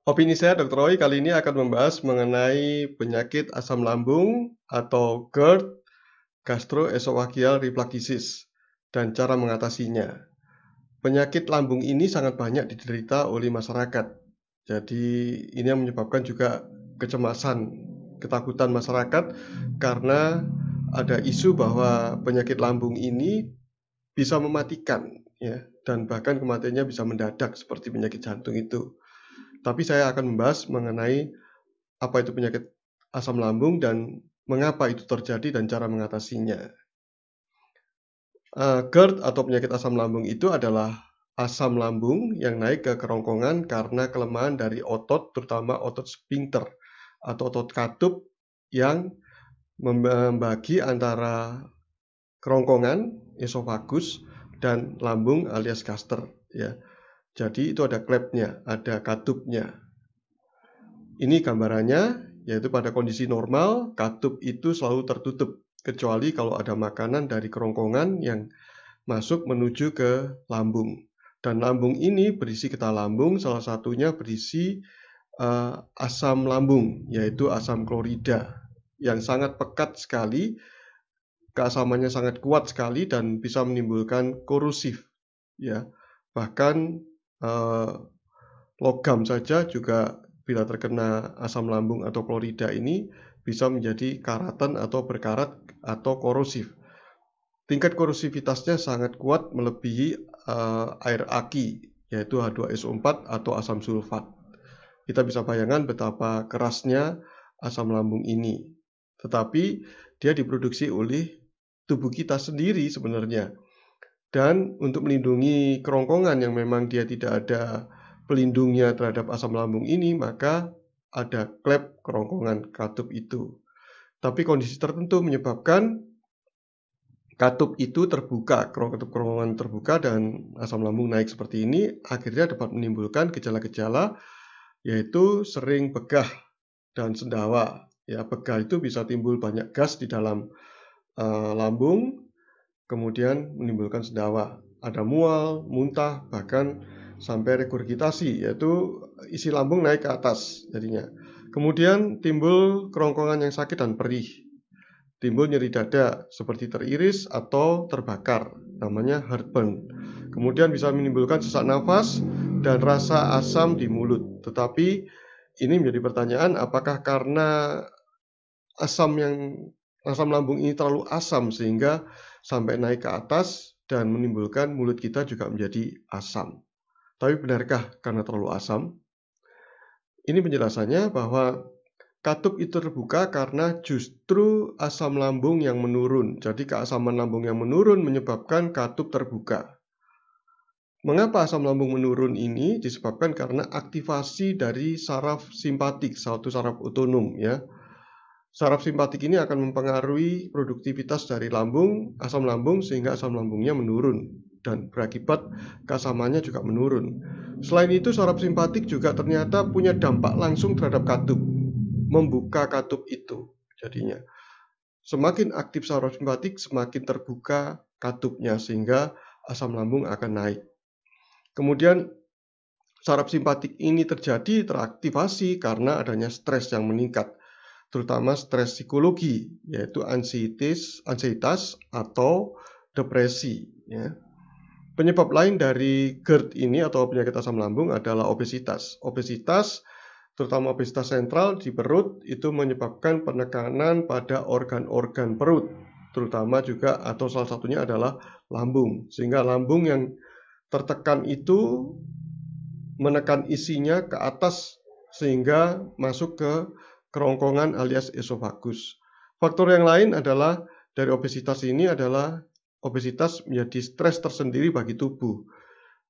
Opini saya Dr. Roy kali ini akan membahas mengenai penyakit asam lambung atau GERD, gastroesophageal reflux dan cara mengatasinya. Penyakit lambung ini sangat banyak diderita oleh masyarakat. Jadi ini yang menyebabkan juga kecemasan, ketakutan masyarakat karena ada isu bahwa penyakit lambung ini bisa mematikan ya, dan bahkan kematiannya bisa mendadak seperti penyakit jantung itu. Tapi saya akan membahas mengenai apa itu penyakit asam lambung dan mengapa itu terjadi dan cara mengatasinya. GERD atau penyakit asam lambung itu adalah asam lambung yang naik ke kerongkongan karena kelemahan dari otot, terutama otot sphincter atau otot katup yang membagi antara kerongkongan, esofagus, dan lambung alias gaster. Ya. Jadi itu ada klepnya, ada katupnya. Ini gambarannya, yaitu pada kondisi normal, katup itu selalu tertutup, kecuali kalau ada makanan dari kerongkongan yang masuk menuju ke lambung. Dan lambung ini berisi getah lambung, salah satunya berisi asam lambung, yaitu asam klorida, yang sangat pekat sekali, keasamannya sangat kuat sekali dan bisa menimbulkan korosif. Ya, bahkan eh, logam saja juga bila terkena asam lambung atau klorida ini bisa menjadi karatan atau berkarat atau korosif. Tingkat korosivitasnya sangat kuat melebihi air aki, yaitu H2SO4 atau asam sulfat. Kita bisa bayangkan betapa kerasnya asam lambung ini. Tetapi dia diproduksi oleh tubuh kita sendiri sebenarnya. Dan untuk melindungi kerongkongan yang memang dia tidak ada pelindungnya terhadap asam lambung ini, maka ada klep kerongkongan katup itu. Tapi kondisi tertentu menyebabkan katup itu terbuka, katup kerongkongan terbuka dan asam lambung naik seperti ini, akhirnya dapat menimbulkan gejala-gejala yaitu sering begah dan sendawa. Ya, begah itu bisa timbul banyak gas di dalam lambung, kemudian menimbulkan sendawa. Ada mual, muntah, bahkan sampai regurgitasi, yaitu isi lambung naik ke atas jadinya. Kemudian timbul kerongkongan yang sakit dan perih. Timbul nyeri dada seperti teriris atau terbakar, namanya heartburn. Kemudian bisa menimbulkan sesak nafas dan rasa asam di mulut. Tetapi ini menjadi pertanyaan, apakah karena asam lambung ini terlalu asam sehingga sampai naik ke atas dan menimbulkan mulut kita juga menjadi asam. Tapi benarkah karena terlalu asam? Ini penjelasannya bahwa katup itu terbuka karena justru asam lambung yang menurun. Jadi keasaman lambung yang menurun menyebabkan katup terbuka. Mengapa asam lambung menurun ini? Disebabkan karena aktivasi dari saraf simpatik, suatu saraf otonom ya. Saraf simpatik ini akan mempengaruhi produktivitas dari asam lambung sehingga asam lambungnya menurun dan berakibat keasamannya juga menurun. Selain itu, saraf simpatik juga ternyata punya dampak langsung terhadap katup, membuka katup itu. Jadinya, semakin aktif saraf simpatik, semakin terbuka katupnya sehingga asam lambung akan naik. Kemudian saraf simpatik ini teraktivasi karena adanya stres yang meningkat, terutama stres psikologi, yaitu ansietas atau depresi. Ya. Penyebab lain dari GERD ini atau penyakit asam lambung adalah obesitas. Obesitas, terutama obesitas sentral di perut, itu menyebabkan penekanan pada organ-organ perut, terutama juga atau salah satunya adalah lambung. Sehingga lambung yang tertekan itu menekan isinya ke atas sehingga masuk ke kerongkongan alias esofagus. Faktor yang lain adalah dari obesitas ini adalah obesitas menjadi stres tersendiri bagi tubuh.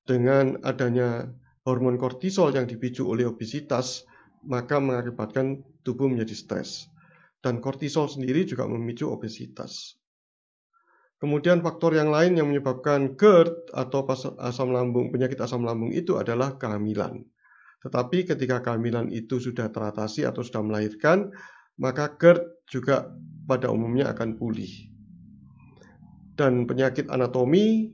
Dengan adanya hormon kortisol yang dipicu oleh obesitas, maka mengakibatkan tubuh menjadi stres. Dan kortisol sendiri juga memicu obesitas. Kemudian faktor yang lain yang menyebabkan GERD atau penyakit asam lambung itu adalah kehamilan. Tetapi ketika kehamilan itu sudah teratasi atau sudah melahirkan, maka GERD juga pada umumnya akan pulih. Dan penyakit anatomi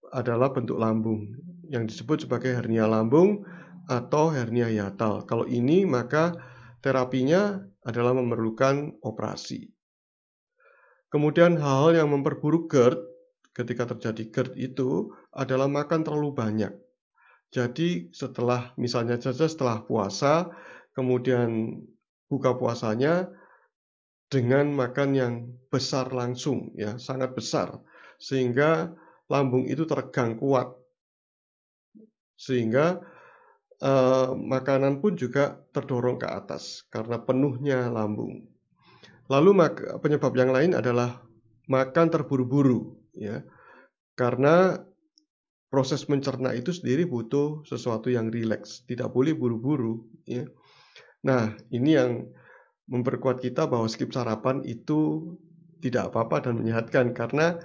adalah bentuk lambung yang disebut sebagai hernia lambung atau hernia hiatal. Kalau ini maka terapinya adalah memerlukan operasi. Kemudian hal-hal yang memperburuk GERD ketika terjadi GERD itu adalah makan terlalu banyak. Jadi misalnya saja setelah puasa, kemudian buka puasanya dengan makan yang besar langsung, ya, sangat besar, sehingga lambung itu teregang kuat, sehingga makanan pun juga terdorong ke atas karena penuhnya lambung. Lalu penyebab yang lain adalah makan terburu-buru, ya, karena proses mencerna itu sendiri butuh sesuatu yang rileks, tidak boleh buru-buru, ya. Nah, ini yang memperkuat kita bahwa skip sarapan itu tidak apa-apa dan menyehatkan, karena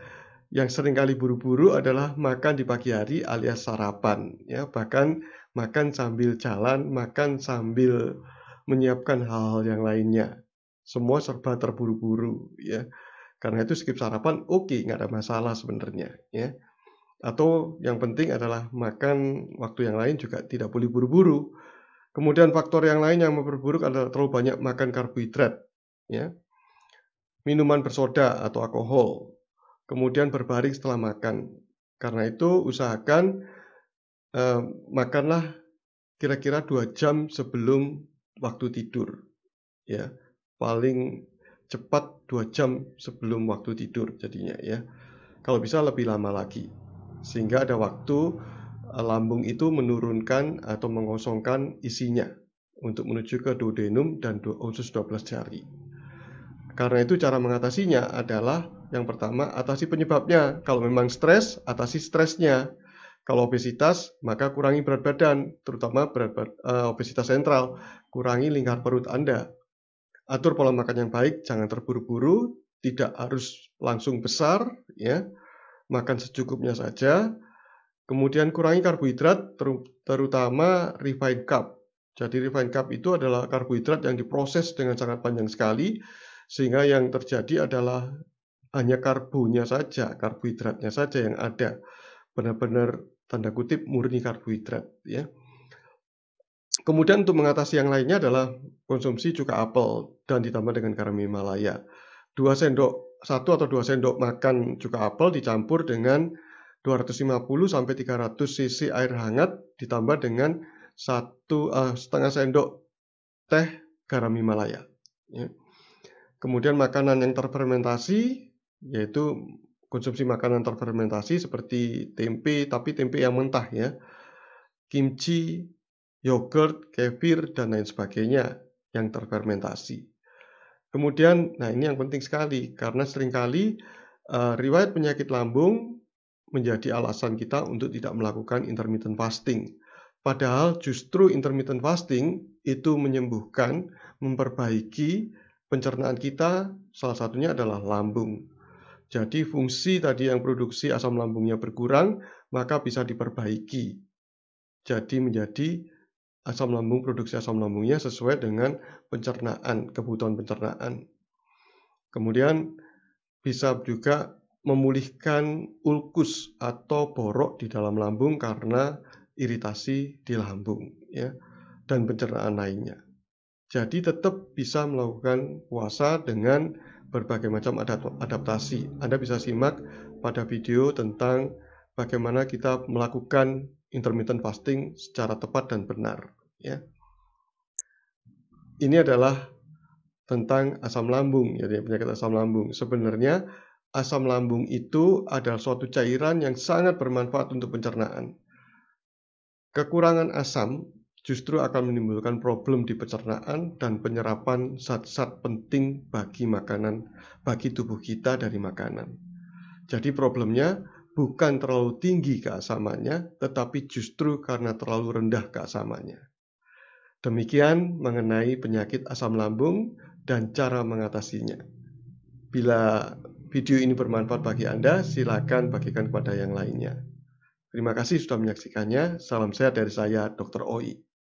yang seringkali buru-buru adalah makan di pagi hari alias sarapan, ya, bahkan makan sambil jalan, makan sambil menyiapkan hal-hal yang lainnya. Semua serba terburu-buru, ya. Karena itu skip sarapan oke, nggak ada masalah sebenarnya, ya. Atau yang penting adalah makan waktu yang lain juga tidak boleh buru-buru. Kemudian faktor yang lain yang memperburuk adalah terlalu banyak makan karbohidrat, ya. Minuman bersoda atau alkohol. Kemudian berbaring setelah makan. Karena itu usahakan makanlah kira-kira 2 jam sebelum waktu tidur, ya. Paling cepat 2 jam sebelum waktu tidur jadinya, ya. Kalau bisa lebih lama lagi, sehingga ada waktu lambung itu menurunkan atau mengosongkan isinya untuk menuju ke duodenum dan usus 12 jari. Karena itu cara mengatasinya adalah yang pertama, atasi penyebabnya. Kalau memang stres, atasi stresnya. Kalau obesitas, maka kurangi berat badan, terutama obesitas sentral. Kurangi lingkar perut Anda. Atur pola makan yang baik, jangan terburu-buru, tidak harus langsung besar, ya. Makan secukupnya saja. Kemudian kurangi karbohidrat, terutama refined carb. Jadi refined carb itu adalah karbohidrat yang diproses dengan sangat panjang sekali, sehingga yang terjadi adalah hanya karbonya saja, karbohidratnya saja yang ada. Benar-benar tanda kutip murni karbohidrat, ya. Kemudian untuk mengatasi yang lainnya adalah konsumsi cuka apel dan ditambah dengan garam Himalaya. 1 atau 2 sendok makan cuka apel dicampur dengan 250 sampai 300 cc air hangat ditambah dengan setengah sendok teh garam Himalaya, ya. Kemudian makanan yang terfermentasi, yaitu konsumsi makanan terfermentasi seperti tempe, tapi tempe yang mentah, ya. Kimchi, yogurt, kefir, dan lain sebagainya yang terfermentasi. Kemudian, nah ini yang penting sekali, karena seringkali riwayat penyakit lambung menjadi alasan kita untuk tidak melakukan intermittent fasting. Padahal justru intermittent fasting itu menyembuhkan, memperbaiki pencernaan kita, salah satunya adalah lambung. Jadi fungsi tadi yang produksi asam lambungnya berkurang, maka bisa diperbaiki. Jadi menjadi produksi asam lambungnya sesuai dengan pencernaan, kebutuhan pencernaan. Kemudian bisa juga memulihkan ulkus atau borok di dalam lambung karena iritasi di lambung, ya, dan pencernaan lainnya. Jadi tetap bisa melakukan puasa dengan berbagai macam adaptasi. Anda bisa simak pada video tentang bagaimana kita melakukan intermittent fasting secara tepat dan benar, ya. Ini adalah tentang asam lambung, jadi penyakit asam lambung. Sebenarnya asam lambung itu adalah suatu cairan yang sangat bermanfaat untuk pencernaan. Kekurangan asam justru akan menimbulkan problem di pencernaan dan penyerapan zat-zat penting bagi tubuh kita dari makanan. Jadi problemnya bukan terlalu tinggi keasamannya, tetapi justru karena terlalu rendah keasamannya. Demikian mengenai penyakit asam lambung dan cara mengatasinya. Bila video ini bermanfaat bagi Anda, silakan bagikan kepada yang lainnya. Terima kasih sudah menyaksikannya. Salam sehat dari saya, Dr. Oi.